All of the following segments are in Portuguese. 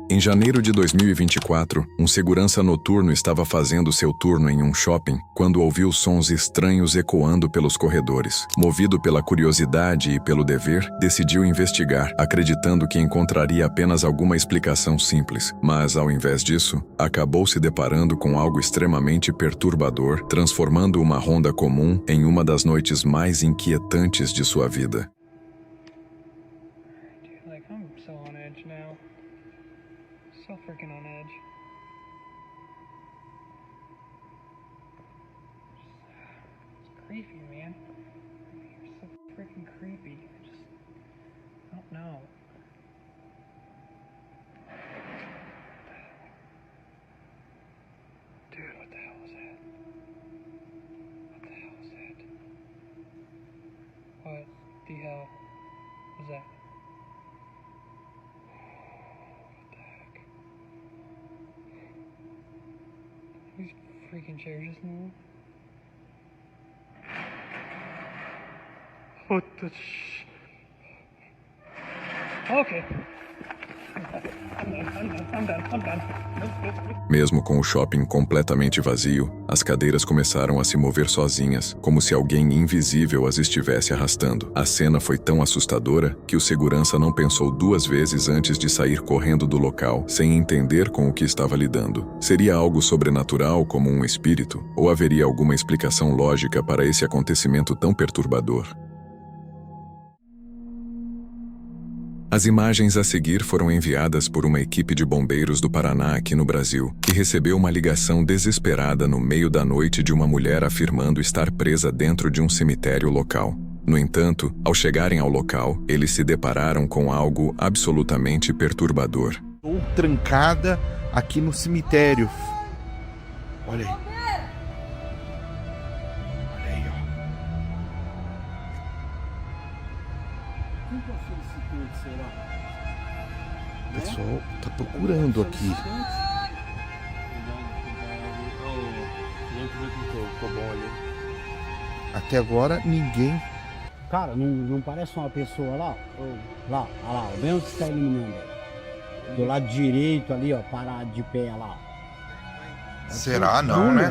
Em janeiro de 2024, um segurança noturno estava fazendo seu turno em um shopping quando ouviu sons estranhos ecoando pelos corredores. Movido pela curiosidade e pelo dever, decidiu investigar, acreditando que encontraria apenas alguma explicação simples. Mas, ao invés disso, acabou se deparando com algo extremamente perturbador, transformando uma ronda comum em uma das noites mais inquietantes de sua vida. So freaking on edge. It's creepy, man. You're so freaking creepy. I don't know. Dude, what the hell was that? What the hell was that? What the hell was that? These freaking chairs just moved. What the Okay. I'm done. Nope. Mesmo com o shopping completamente vazio, as cadeiras começaram a se mover sozinhas, como se alguém invisível as estivesse arrastando. A cena foi tão assustadora que o segurança não pensou duas vezes antes de sair correndo do local, sem entender com o que estava lidando. Seria algo sobrenatural, como um espírito, ou haveria alguma explicação lógica para esse acontecimento tão perturbador? As imagens a seguir foram enviadas por uma equipe de bombeiros do Paraná aqui no Brasil, que recebeu uma ligação desesperada no meio da noite de uma mulher afirmando estar presa dentro de um cemitério local. No entanto, ao chegarem ao local, eles se depararam com algo absolutamente perturbador. Estou trancada aqui no cemitério. Olha aí. O pessoal tá procurando aqui. Até agora ninguém. Cara, não parece uma pessoa lá? Lá, olha lá, vem onde você tá iluminando aí. Do lado direito ali, ó, parado de pé lá. Será? Não, né?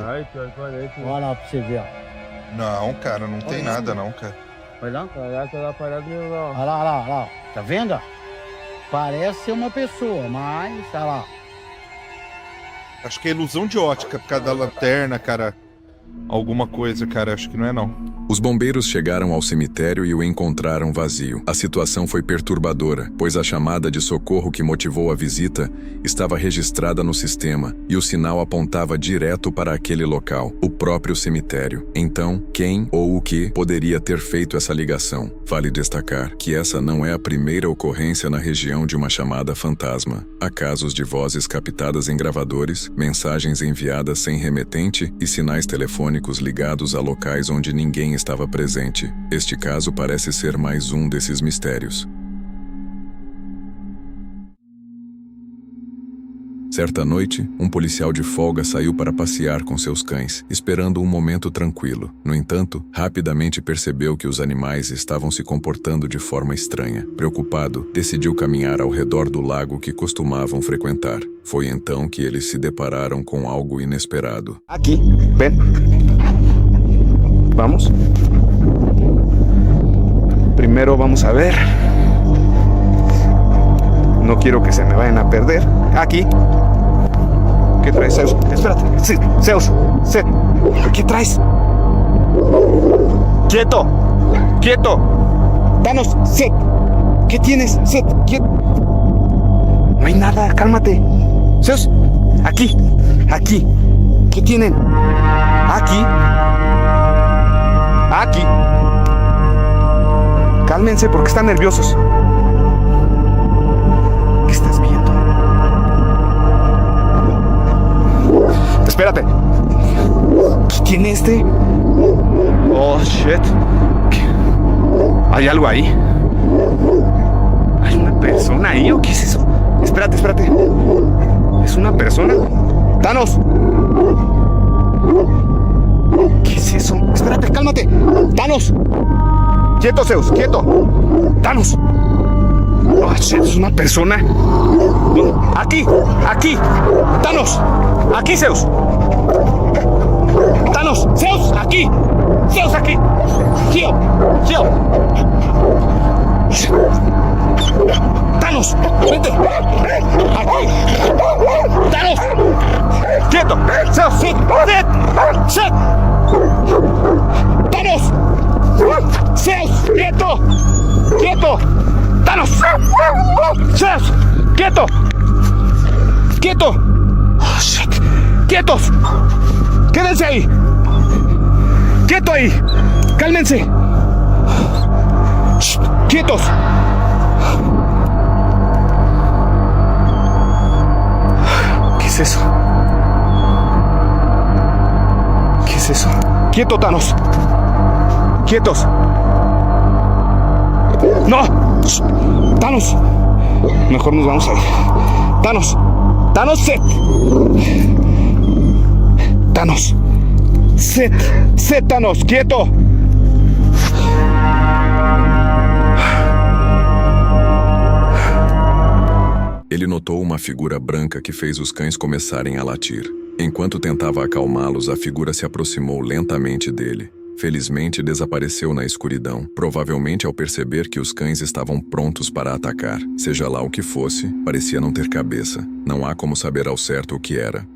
Olha lá pra você ver, ó. Não, cara, não tem nada não, cara. Olha lá. Olha lá. Tá vendo? Ó? Parece ser uma pessoa, mas, olha lá. Acho que é ilusão de ótica por causa da lanterna, cara. Alguma coisa, cara, acho que não é não. Os bombeiros chegaram ao cemitério e o encontraram vazio. A situação foi perturbadora, pois a chamada de socorro que motivou a visita estava registrada no sistema e o sinal apontava direto para aquele local, o próprio cemitério. Então, quem ou o que poderia ter feito essa ligação? Vale destacar que essa não é a primeira ocorrência na região de uma chamada fantasma. Há casos de vozes captadas em gravadores, mensagens enviadas sem remetente e sinais telefônicos ligados a locais onde ninguém estava presente. Este caso parece ser mais um desses mistérios. Certa noite, um policial de folga saiu para passear com seus cães, esperando um momento tranquilo. No entanto, rapidamente percebeu que os animais estavam se comportando de forma estranha. Preocupado, decidiu caminhar ao redor do lago que costumavam frequentar. Foi então que eles se depararam com algo inesperado. Aqui, ven. Vamos. Primero vamos a ver. No quiero que se me vayan a perder. Aquí. ¿Qué traes, Zeus? Espérate. Sí, Zeus. ¿Qué traes? Quieto. Quieto. Danos. Set. ¿Qué tienes? Set. Quieto. No hay nada. Cálmate. Zeus. Aquí. Aquí. ¿Qué tienen? Aquí. Aquí. Cálmense porque están nerviosos. ¿Qué estás viendo? Espérate. ¿Qué tiene este? Oh, shit. ¿Hay algo ahí? ¿Hay una persona ahí o qué es eso? Espérate. ¿Es una persona? ¡Thanos! ¿Qué es eso? Espérate, cálmate. ¡Thanos! ¡Quieto, Zeus! ¡Quieto! ¡Thanos! Oh, shit, es una persona. Aquí, aquí. Thanos. Aquí, Zeus. Thanos, Zeus, aquí. Zeus, aquí. Heal, heal. Shit. Thanos, vente. Aquí. Thanos. Quieto. Zeus, sit, sit, sit. Thanos. Zeus, quieto. Quieto. Thanos. Zeus, quieto. Quieto. Oh, shit. Quietos. Quédense ahí. Quieto ahí. Cálmense. Shh. Quietos. ¿Qué es eso? ¿Qué es eso? Quieto, Thanos. Quietos. No. Shh. Thanos. Mejor nos vamos a ir. Thanos. Thanos, sit. Thanos. Sit. Sit, Thanos. Quieto. Ele notou uma figura branca que fez os cães começarem a latir. Enquanto tentava acalmá-los, a figura se aproximou lentamente dele. Felizmente, desapareceu na escuridão, provavelmente ao perceber que os cães estavam prontos para atacar. Seja lá o que fosse, parecia não ter cabeça. Não há como saber ao certo o que era.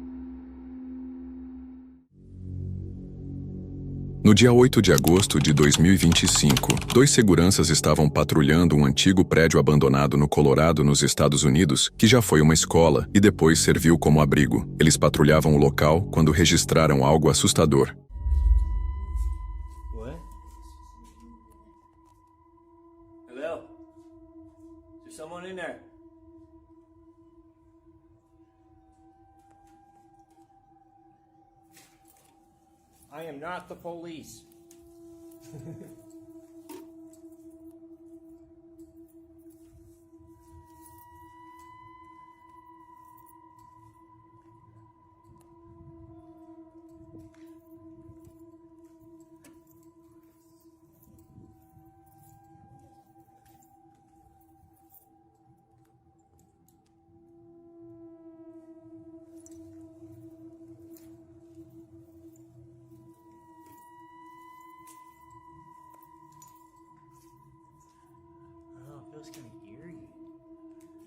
No dia 8 de agosto de 2025, 2 seguranças estavam patrulhando um antigo prédio abandonado no Colorado, nos Estados Unidos, que já foi uma escola e depois serviu como abrigo. Eles patrulhavam o local quando registraram algo assustador. What? Hello? Is there someone in there? I am not the police. It feels kind of eerie.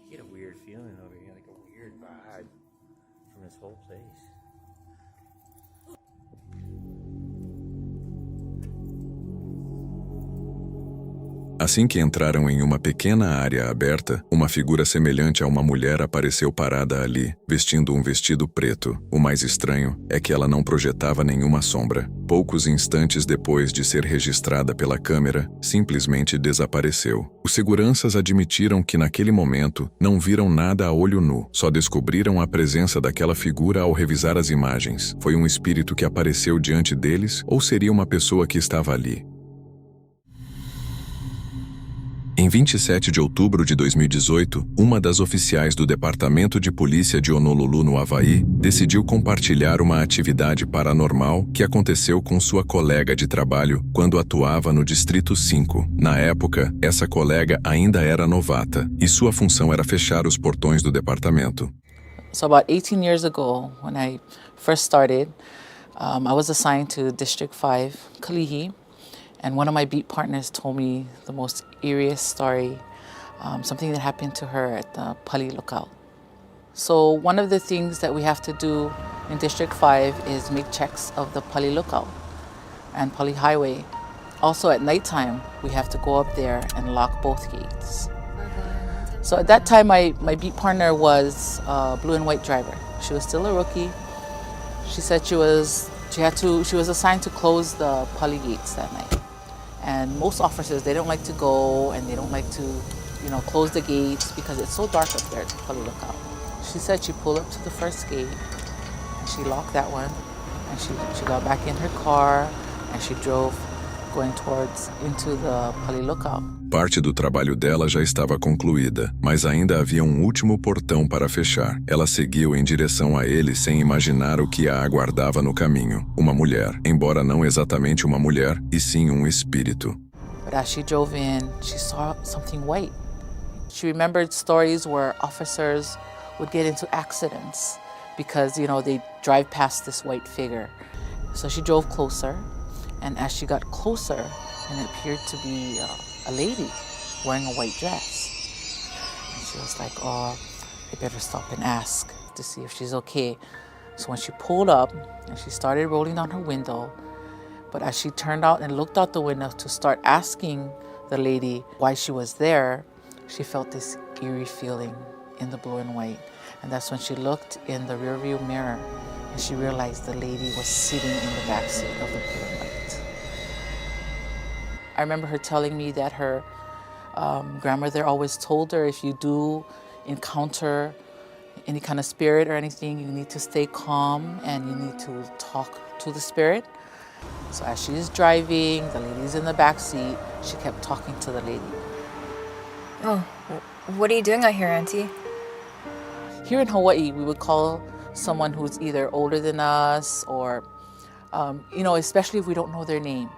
You get a weird feeling over here, like a weird vibe from this whole place. Assim que entraram em uma pequena área aberta, uma figura semelhante a uma mulher apareceu parada ali, vestindo um vestido preto. O mais estranho é que ela não projetava nenhuma sombra. Poucos instantes depois de ser registrada pela câmera, simplesmente desapareceu. Os seguranças admitiram que naquele momento não viram nada a olho nu, só descobriram a presença daquela figura ao revisar as imagens. Foi um espírito que apareceu diante deles ou seria uma pessoa que estava ali? Em 27 de outubro de 2018, uma das oficiais do Departamento de Polícia de Honolulu, no Havaí, decidiu compartilhar uma atividade paranormal que aconteceu com sua colega de trabalho quando atuava no Distrito 5. Na época, essa colega ainda era novata e sua função era fechar os portões do departamento. So about 18 years ago, when I first started, I was assigned to District 5, Kalihi. And one of my beat partners told me the most eeriest story, something that happened to her at the Pali Lookout. So one of the things that we have to do in District 5 is make checks of the Pali Lookout and Pali Highway. Also at nighttime, we have to go up there and lock both gates. So at that time, my beat partner was a blue and white driver. She was still a rookie. She said she was assigned to close the Pali gates that night. And most officers, they don't like to go and they don't like to, close the gates because it's so dark up there at Pali Lookout. She said she pulled up to the first gate and she locked that one and she got back in her car and she drove going into the Pali Lookout. Parte do trabalho dela já estava concluída, mas ainda havia um último portão para fechar. Ela seguiu em direção a ele sem imaginar o que a aguardava no caminho. Uma mulher, embora não exatamente uma mulher, e sim um espírito. But as she drove in, she saw something white. She remembered stories where officers would get into accidents because, they drive past this white figure. So she drove closer, and as she got closer, and it appeared to be a lady wearing a white dress. And she was like, oh, I better stop and ask to see if she's okay. So when she pulled up and she started rolling down her window, but as she turned out and looked out the window to start asking the lady why she was there, she felt this eerie feeling in the blue and white. And that's when she looked in the rearview mirror and she realized the lady was sitting in the backseat of the blue and white. I remember her telling me that her grandmother always told her, if you do encounter any kind of spirit or anything, you need to stay calm and you need to talk to the spirit. So as she's driving, the lady's in the back seat, she kept talking to the lady. Oh, what are you doing out here, Auntie? Here in Hawaii, we would call someone who's either older than us or, especially if we don't know their name,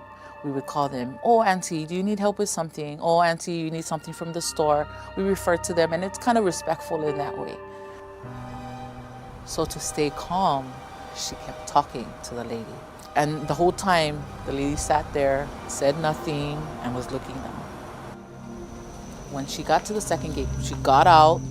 we would call them, oh, Auntie, do you need help with something? Oh, Auntie, you need something from the store. We refer to them, and it's kind of respectful in that way. So to stay calm, she kept talking to the lady. And the whole time, the lady sat there, said nothing, and was looking down. When she got to the second gate, she got out,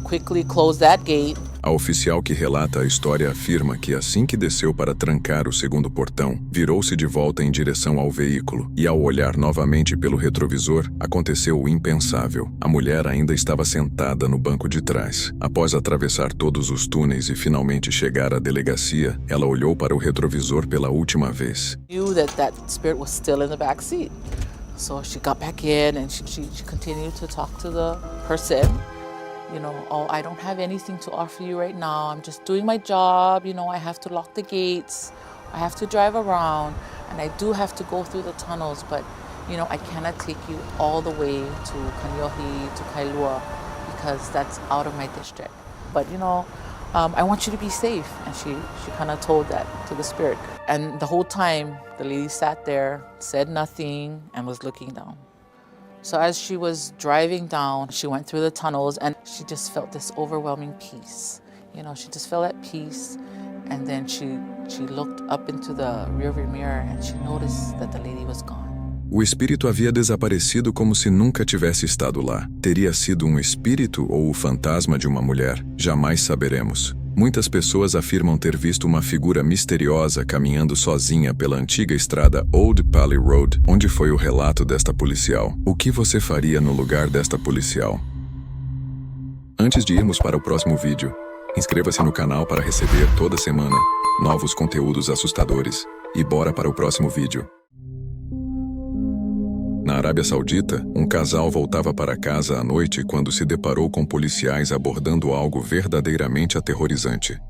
quickly closed that gate. A oficial que relata a história afirma que assim que desceu para trancar o segundo portão, virou-se de volta em direção ao veículo e ao olhar novamente pelo retrovisor, aconteceu o impensável. A mulher ainda estava sentada no banco de trás. Após atravessar todos os túneis e finalmente chegar à delegacia, ela olhou para o retrovisor pela última vez. Knew that spirit was still in the back seat. So she got back in and she continued to talk to the person. Oh, I don't have anything to offer you right now. I'm just doing my job. I have to lock the gates. I have to drive around. And I do have to go through the tunnels. But, I cannot take you all the way to Kaneohe, to Kailua, because that's out of my district. But, I want you to be safe. And she kind of told that to the spirit. And the whole time, the lady sat there, said nothing, and was looking down. So as she was driving down, she went through the tunnels and she just felt this overwhelming peace. She just felt at peace. And then she looked up into the rearview mirror and she noticed that the lady was gone. O espírito havia desaparecido como se nunca tivesse estado lá. Teria sido um espírito ou o fantasma de uma mulher? Jamais saberemos. Muitas pessoas afirmam ter visto uma figura misteriosa caminhando sozinha pela antiga estrada Old Pali Road, onde foi o relato desta policial. O que você faria no lugar desta policial? Antes de irmos para o próximo vídeo, inscreva-se no canal para receber toda semana novos conteúdos assustadores. E bora para o próximo vídeo. Na Arábia Saudita, um casal voltava para casa à noite quando se deparou com policiais abordando algo verdadeiramente aterrorizante.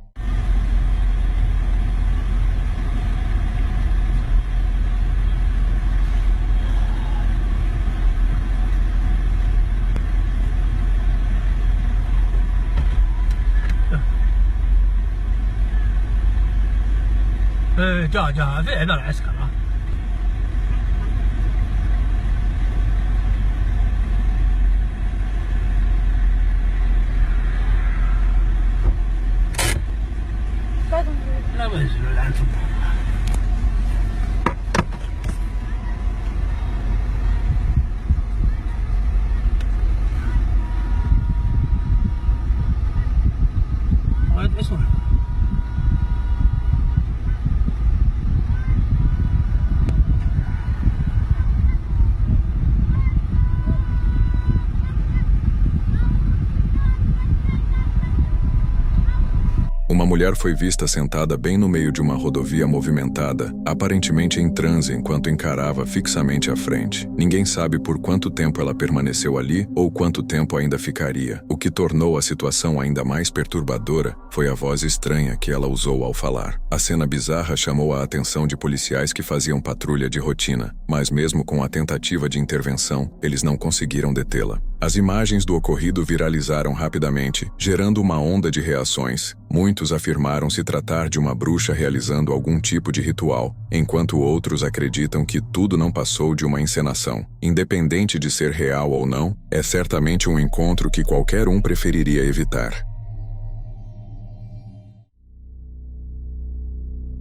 Uma mulher foi vista sentada bem no meio de uma rodovia movimentada, aparentemente em transe enquanto encarava fixamente à frente. Ninguém sabe por quanto tempo ela permaneceu ali ou quanto tempo ainda ficaria. O que tornou a situação ainda mais perturbadora foi a voz estranha que ela usou ao falar. A cena bizarra chamou a atenção de policiais que faziam patrulha de rotina, mas mesmo com a tentativa de intervenção, eles não conseguiram detê-la. As imagens do ocorrido viralizaram rapidamente, gerando uma onda de reações. Muitos Muitos afirmaram se tratar de uma bruxa realizando algum tipo de ritual, enquanto outros acreditam que tudo não passou de uma encenação. Independente de ser real ou não, é certamente um encontro que qualquer um preferiria evitar.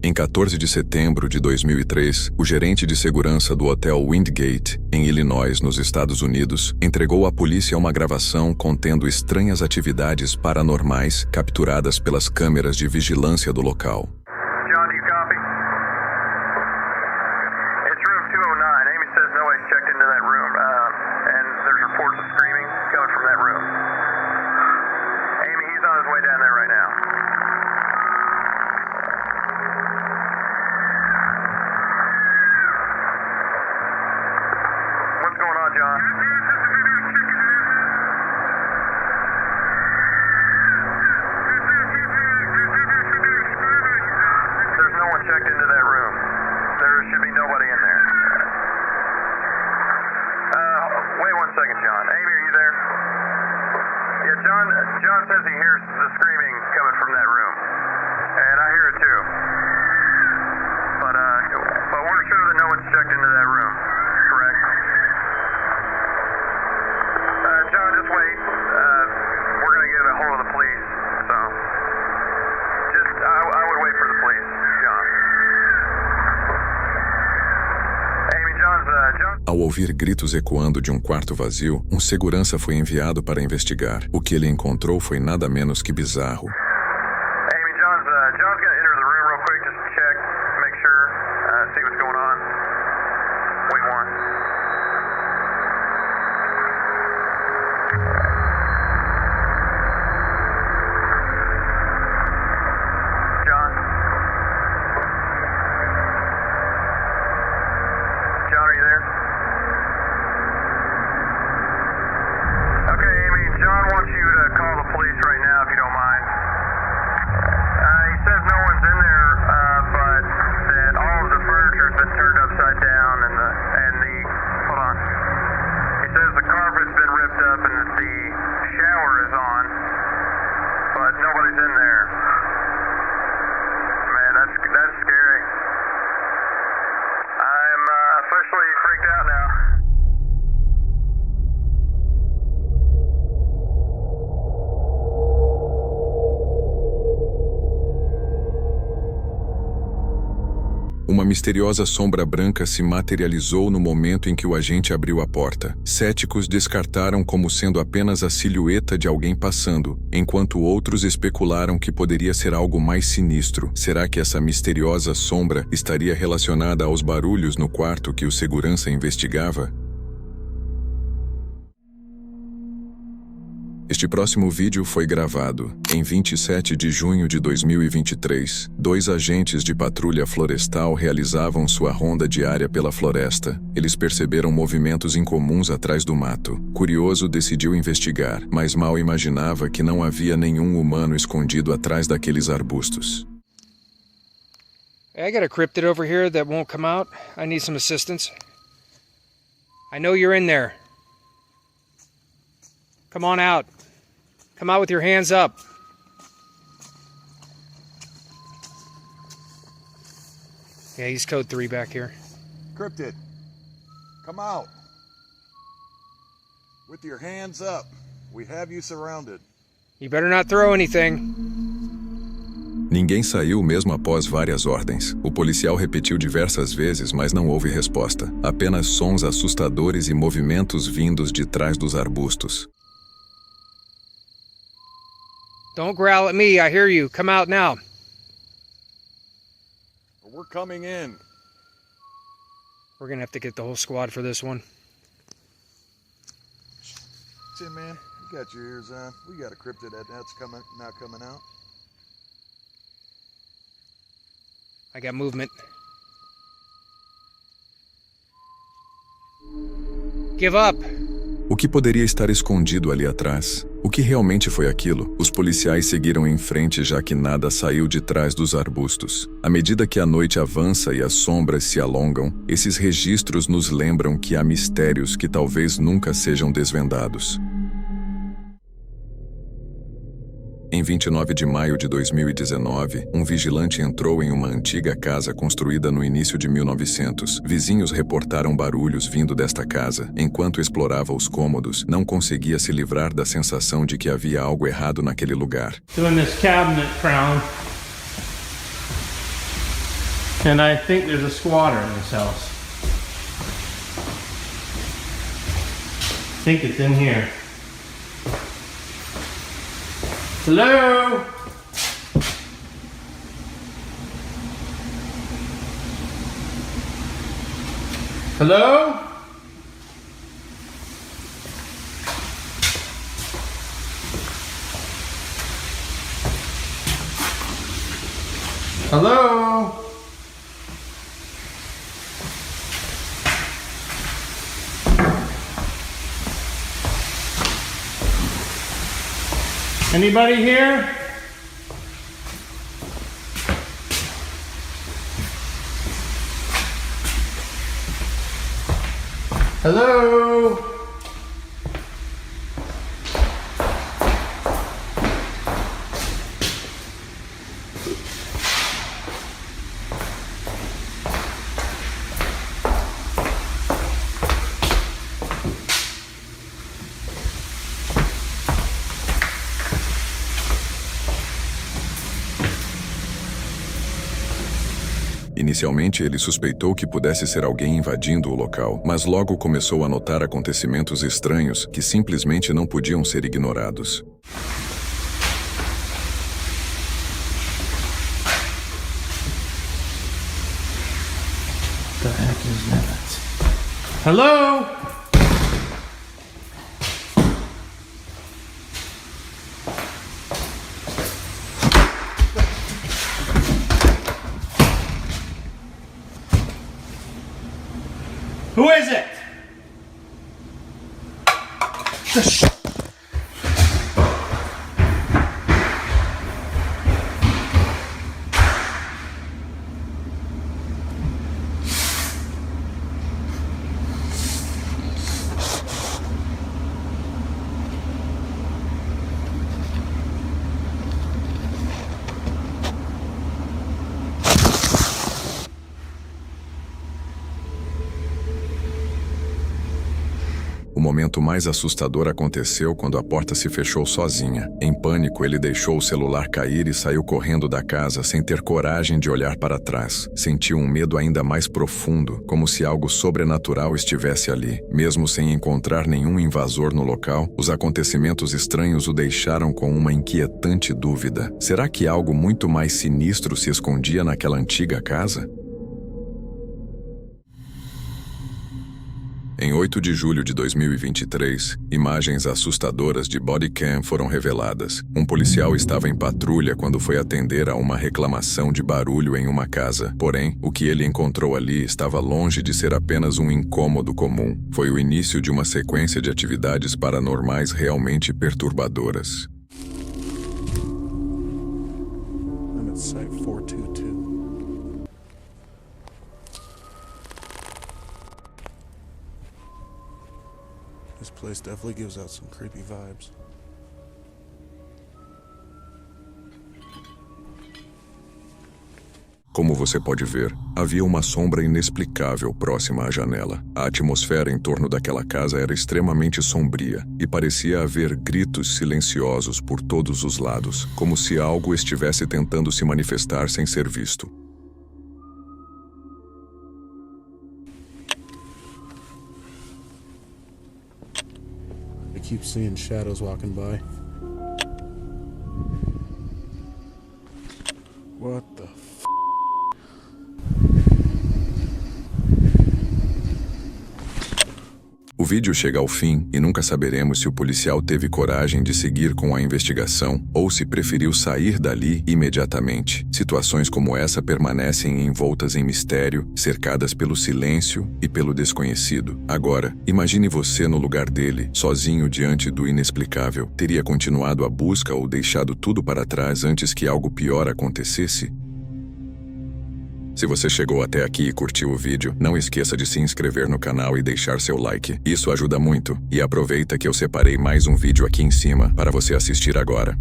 Em 14 de setembro de 2003, o gerente de segurança do hotel Windgate, em Illinois, nos Estados Unidos, entregou à polícia uma gravação contendo estranhas atividades paranormais capturadas pelas câmeras de vigilância do local. John, do you copy? It's room 209. Amy says nobody's checked into that room, and there's reports of screaming coming from that room. Amy, he's on his way down there right now. What's going on, John? There's no one checked into that room. There should be nobody in there. Wait 1 second, John. Amy, are you there? Yeah, John says he hears the screaming coming from that room. And I hear it too. But we're sure that no one's checked into that room. Correct? John, just wait. We're going to get a hold of the police. So, I would wait for the police, John. Amy, John. Ao ouvir gritos ecoando de um quarto vazio, um segurança foi enviado para investigar. O que ele encontrou foi nada menos que bizarro. Amy, John's going to enter the room real quick just to check, make sure, see what's going on. Wait one. John? John, are you there? Okay, Amy, John wants you to call the police right now if you don't mind. He says no one's in there, but that all of the furniture's been turned upside down and the hold on. He says the carpet's been ripped up and that the shower is on, but nobody's in there. Man, that's scary. I'm officially freaked out now. Uma misteriosa sombra branca se materializou no momento em que o agente abriu a porta. Céticos descartaram como sendo apenas a silhueta de alguém passando, enquanto outros especularam que poderia ser algo mais sinistro. Será que essa misteriosa sombra estaria relacionada aos barulhos no quarto que o segurança investigava? Este próximo vídeo foi gravado em 27 de junho de 2023. 2 agentes de patrulha florestal realizavam sua ronda diária pela floresta. Eles perceberam movimentos incomuns atrás do mato. Curioso, decidiu investigar, mas mal imaginava que não havia nenhum humano escondido atrás daqueles arbustos. I got a cryptid over here that won't come out. I need some assistance. I know you're in there. Come on out. Come out with your hands up. Yeah, he's code 3 back here. Cryptid, come out. With your hands up. We have you surrounded. You better not throw anything. Ninguém saiu mesmo após várias ordens. O policial repetiu diversas vezes, mas não houve resposta. Apenas sons assustadores e movimentos vindos de trás dos arbustos. Don't growl at me, I hear you. Come out now. We're coming in. We're gonna have to get the whole squad for this one. Tin Man, you got your ears on. We got a cryptid that's not coming out. I got movement. Give up. O que poderia estar escondido ali atrás? O que realmente foi aquilo? Os policiais seguiram em frente já que nada saiu de trás dos arbustos. À medida que a noite avança e as sombras se alongam, esses registros nos lembram que há mistérios que talvez nunca sejam desvendados. Em 29 de maio de 2019, um vigilante entrou em uma antiga casa construída no início de 1900. Vizinhos reportaram barulhos vindo desta casa. Enquanto explorava os cômodos, não conseguia se livrar da sensação de que havia algo errado naquele lugar. Doing this cabinet crown, and I think there's a squatter in this house. I think it's in here. Hello? Hello? Hello? Anybody here? Hello? Inicialmente, ele suspeitou que pudesse ser alguém invadindo o local, mas logo começou a notar acontecimentos estranhos que simplesmente não podiam ser ignorados. The heck is that? Hello? Who is it? O momento mais assustador aconteceu quando a porta se fechou sozinha. Em pânico, ele deixou o celular cair e saiu correndo da casa sem ter coragem de olhar para trás. Sentiu um medo ainda mais profundo, como se algo sobrenatural estivesse ali. Mesmo sem encontrar nenhum invasor no local, os acontecimentos estranhos o deixaram com uma inquietante dúvida. Será que algo muito mais sinistro se escondia naquela antiga casa? Em 8 de julho de 2023, imagens assustadoras de bodycam foram reveladas. Um policial estava em patrulha quando foi atender a uma reclamação de barulho em uma casa. Porém, o que ele encontrou ali estava longe de ser apenas um incômodo comum. Foi o início de uma sequência de atividades paranormais realmente perturbadoras. I'm at site 422. This place definitely gives out some creepy vibes. Como você pode ver, havia uma sombra inexplicável próxima à janela. A atmosfera em torno daquela casa era extremamente sombria e parecia haver gritos silenciosos por todos os lados, como se algo estivesse tentando se manifestar sem ser visto. I keep seeing shadows walking by. What the f***? O vídeo chega ao fim e nunca saberemos se o policial teve coragem de seguir com a investigação ou se preferiu sair dali imediatamente. Situações como essa permanecem envoltas em mistério, cercadas pelo silêncio e pelo desconhecido. Agora, imagine você no lugar dele, sozinho diante do inexplicável. Teria continuado a busca ou deixado tudo para trás antes que algo pior acontecesse? Se você chegou até aqui e curtiu o vídeo, não esqueça de se inscrever no canal e deixar seu like. Isso ajuda muito. E aproveita que eu separei mais um vídeo aqui em cima para você assistir agora.